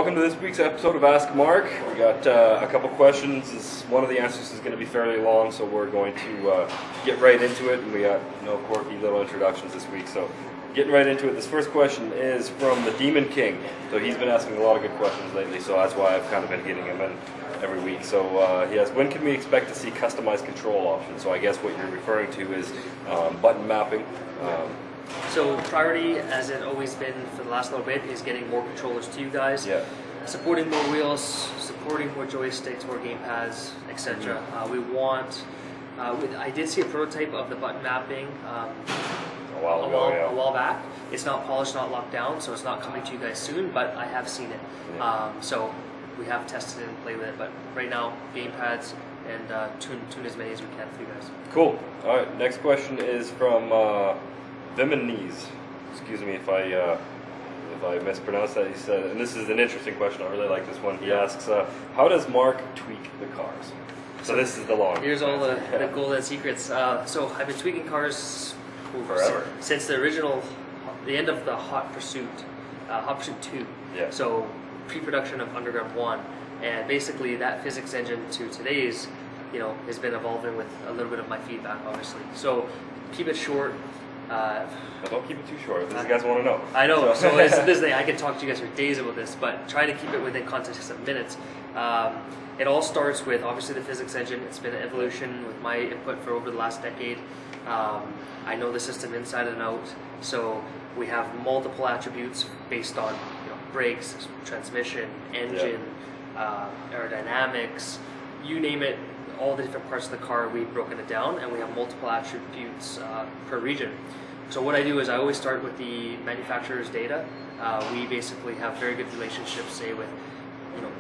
welcome to this week's episode of Ask Mark. We got a couple questions. One of the answers is going to be fairly long, so we're going to get right into it. And we got no quirky little introductions this week, so getting right into it. This first question is from the Demon King. So he's been asking a lot of good questions lately, so that's why I've kind of been getting him in every week. So he asks, when can we expect to see customized control options? So I guess what you're referring to is button mapping. So priority, as it always been for the last little bit, is getting more controllers to you guys. Yeah. Supporting more wheels, supporting more joysticks, more gamepads, etc. We want. I did see a prototype of the button mapping A while back. It's not polished, not locked down, so it's not coming to you guys soon. But I have seen it. Yeah. So we have tested it and played with it. But right now, gamepads and tune as many as we can for you guys. Cool. All right. Next question is from Viminese. Excuse me if I mispronounced that. He said, and this is an interesting question. I really like this one. He asks, how does Mark tweak the cars? So this is the long. Here's all the golden secrets. So I've been tweaking cars forever, since the end of the Hot Pursuit 2. Yeah. So pre-production of Underground 1, and basically that physics engine to today's, has been evolving with a little bit of my feedback, obviously. So keep it short. Don't keep it too short. These guys want to know. I know. So this thing, I can talk to you guys for days about this, but try to keep it within context of minutes. It all starts with obviously the physics engine. It's been an evolution with my input for over the last decade. I know the system inside and out, so we have multiple attributes based on brakes, transmission, engine, aerodynamics, you name it. All the different parts of the car, we've broken it down, and we have multiple attributes per region. So what I do is I always start with the manufacturer's data. We basically have very good relationships, say with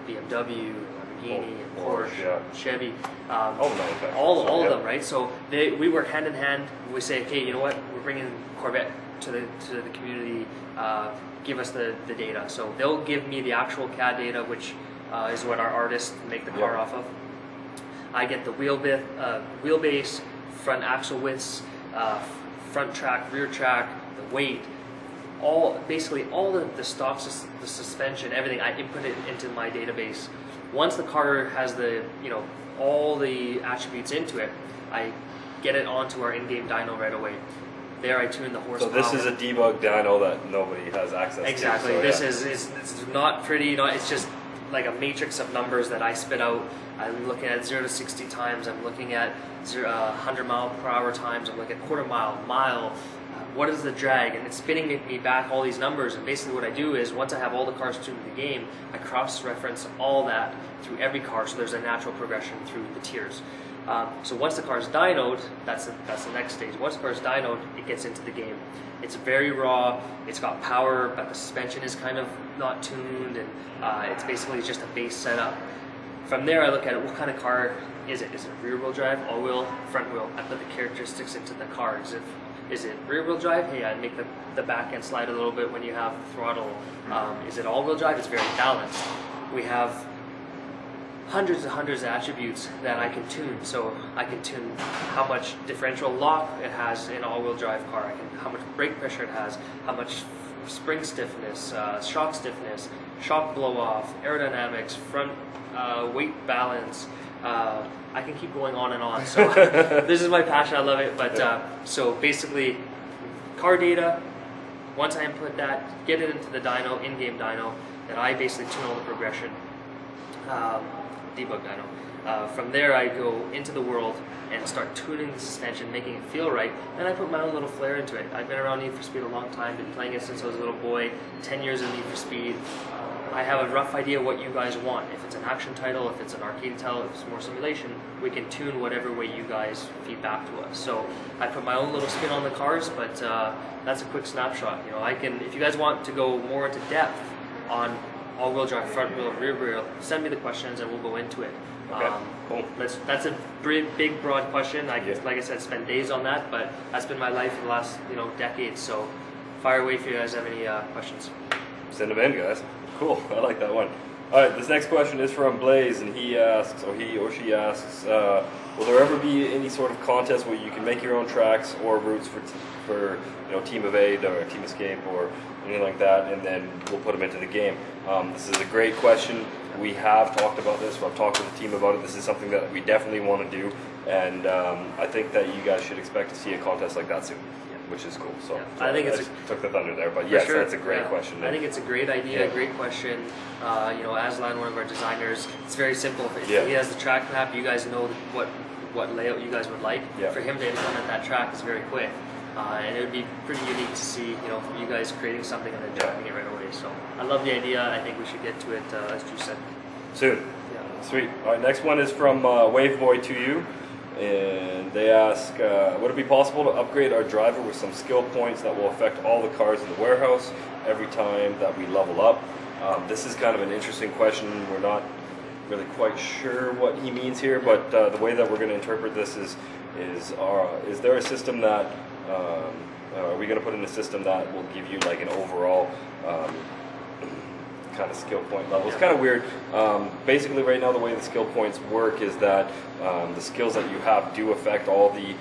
BMW, Lamborghini, and Porsche, Chevy, all of them, right? So we work hand in hand. We say, okay, you know what? We're bringing Corvette to the community. Give us the data. So they'll give me the actual CAD data, which is what our artists make the car off of. I get the wheelbase, front axle widths, front track, rear track, the weight, basically all the stocks, the suspension, everything. I input it into my database. Once the car has all the attributes into it, I get it onto our in-game dyno right away. There I tune the horsepower. So this is a debug dyno that nobody has access to. Exactly. This is not pretty. It's just like a matrix of numbers that I spit out. I'm looking at 0 to 60 times. I'm looking at 100 mile per hour times. I'm looking at quarter mile. What is the drag? And it's spitting me back all these numbers. And basically what I do is once I have all the cars tuned in the game, I cross-reference all that through every car. So there's a natural progression through the tiers. So once the car is dynoed, that's the next stage. Once the car is dynoed, it gets into the game. It's very raw. It's got power, but the suspension is kind of not tuned, and it's basically just a base setup. From there, I look at what kind of car is it. Is it rear-wheel drive, all-wheel, front-wheel? I put the characteristics into the car. Is it rear-wheel drive? Hey, I make the back end slide a little bit when you have the throttle. Is it all-wheel drive? It's very balanced. We have hundreds and hundreds of attributes that I can tune. So I can tune how much differential lock it has in an all-wheel drive car. How much brake pressure it has, how much spring stiffness, shock blow-off, aerodynamics, front weight balance. I can keep going on and on. So this is my passion. I love it. But so basically, car data. Once I input that, get it into the dyno, in-game dyno, then I basically tune all the progression. Debug dyno. From there, I go into the world and start tuning the suspension, making it feel right, and I put my own little flair into it. I've been around Need for Speed a long time, been playing it since I was a little boy, 10 years of Need for Speed. I have a rough idea what you guys want. If it's an action title, if it's an arcade title, if it's more simulation, we can tune whatever way you guys feed back to us. So I put my own little spin on the cars, but that's a quick snapshot. If you guys want to go more into depth on all-wheel drive, front-wheel, rear-wheel, send me the questions and we'll go into it. Okay, cool. That's a big, broad question. Like I said, spend days on that, but that's been my life for the last decades. So fire away if you guys have any questions. Send them in, guys. Cool. I like that one. All right, this next question is from Blaze, and he asks, or he or she asks, will there ever be any sort of contest where you can make your own tracks or routes for Team Evade or Team Escape or anything like that, and then we'll put them into the game? This is a great question. We have talked about this. I've talked to the team about it. This is something that we definitely want to do, and I think that you guys should expect to see a contest like that soon. Which is cool. So, I think it's took the thunder there, but yes, sure. that's a great question. I think it's a great idea, great question. As one of our designers, it's very simple. If he has the track map, you guys know what layout you guys would like. For him to implement that track is very quick, and it would be pretty unique to see you guys creating something and then driving it right away. So I love the idea. I think we should get to it, as Drew said, soon. Sweet. All right, next one is from Waveboy to you. And they ask, would it be possible to upgrade our driver with some skill points that will affect all the cars in the warehouse every time that we level up? This is kind of an interesting question. We're not really quite sure what he means here, but the way that we're going to interpret this is there a system that, are we going to put in a system that will give you like an overall kind of skill point level? It's kind of weird. Basically right now the way the skill points work is that the skills that you have do affect all the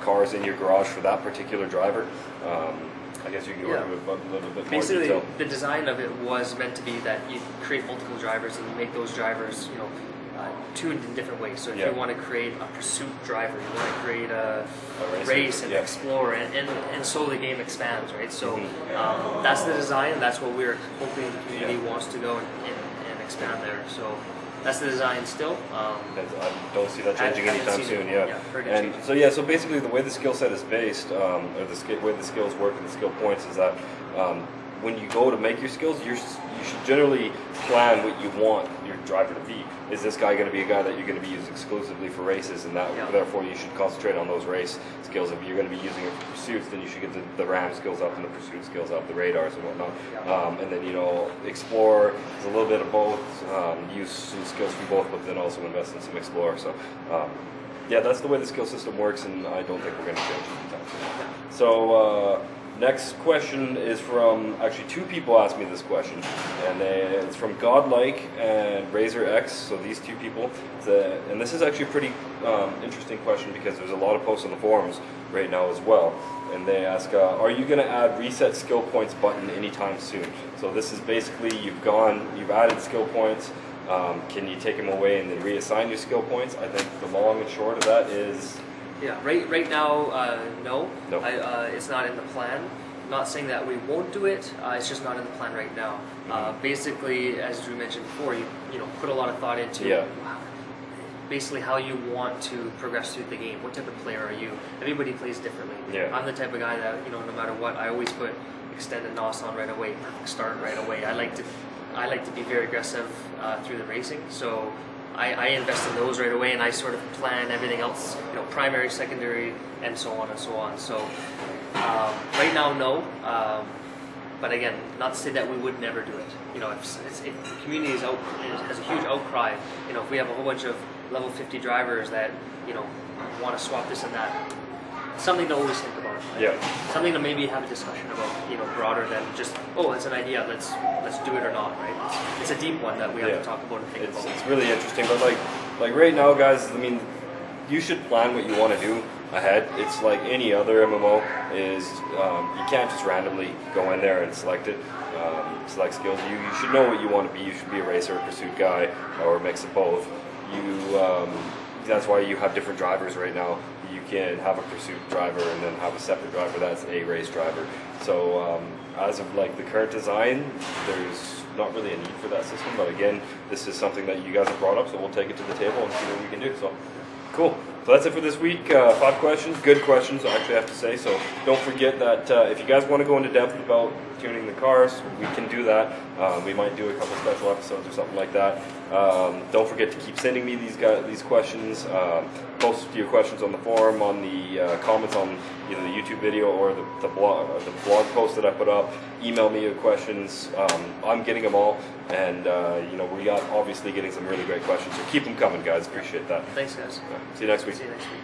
cars in your garage for that particular driver. I guess you can go into a little bit basically, more detail. The design of it was meant to be that you create multiple drivers and you make those drivers tuned in different ways. So if you want to create a pursuit driver, you want to create a race and explore, and so the game expands, right? So that's the design, and that's what we're hoping the community wants to go and expand there. So that's the design still. I don't see that changing anytime soon. So basically the way the skill set is based, or the way the skills work and the skill points is that when you go to make your skills, you should generally plan what you want your driver to be. Is this guy going to be a guy that you're going to be used exclusively for races, and that therefore you should concentrate on those race skills. If you're going to be using it for pursuits, then you should get the ram skills up and the pursuit skills up, the radars and whatnot. And then explore is a little bit of both. Use some skills from both, but then also invest in some explore. So that's the way the skill system works, and I don't think we're going to change it anytime soon. So. Next question is from, actually two people asked me this question, and it's from Godlike and Razor X, so these two people. And this is actually a pretty interesting question because there's a lot of posts on the forums right now as well. And they ask, are you going to add reset skill points button anytime soon? So this is basically, you've added skill points, can you take them away and then reassign your skill points? I think the long and short of that is... right now, no. It's not in the plan. Not saying that we won't do it. It's just not in the plan right now. Basically, as Drew mentioned before, you put a lot of thought into basically how you want to progress through the game. What type of player are you? Everybody plays differently. I'm the type of guy that no matter what, I always put extended NOS on right away, perfect start right away. I like to be very aggressive through the racing. So. I invest in those right away, and I sort of plan everything else, primary, secondary, and so on and so on. So right now, no. But again, not to say that we would never do it. If the community has a huge outcry, if we have a whole bunch of level 50 drivers that want to swap this and that, something to always think about. Something to maybe have a discussion about, broader than just, it's an idea, let's do it or not, right? It's a deep one that we have to talk about and think about. It's really interesting, but like right now, guys, I mean, you should plan what you want to do ahead. It's like any other MMO is, you can't just randomly go in there and select it, select skills. You should know what you want to be. You should be a racer, a pursuit guy, or a mix of both. That's why you have different drivers right now. You can have a pursuit driver and then have a separate driver that's a race driver. So as of the current design, there's not really a need for that system. But again, this is something that you guys have brought up, so we'll take it to the table and see what we can do. So cool. So that's it for this week. 5 questions, good questions, I actually have to say. So don't forget that if you guys want to go into depth about tuning the cars, we can do that. We might do a couple special episodes or something like that. Don't forget to keep sending me these questions. Post your questions on the forum, on the comments on either the YouTube video or the blog post that I put up. Email me your questions. I'm getting them all, and we got obviously getting some really great questions. So keep them coming, guys. Appreciate that. Thanks, guys. See you next week. See you next week.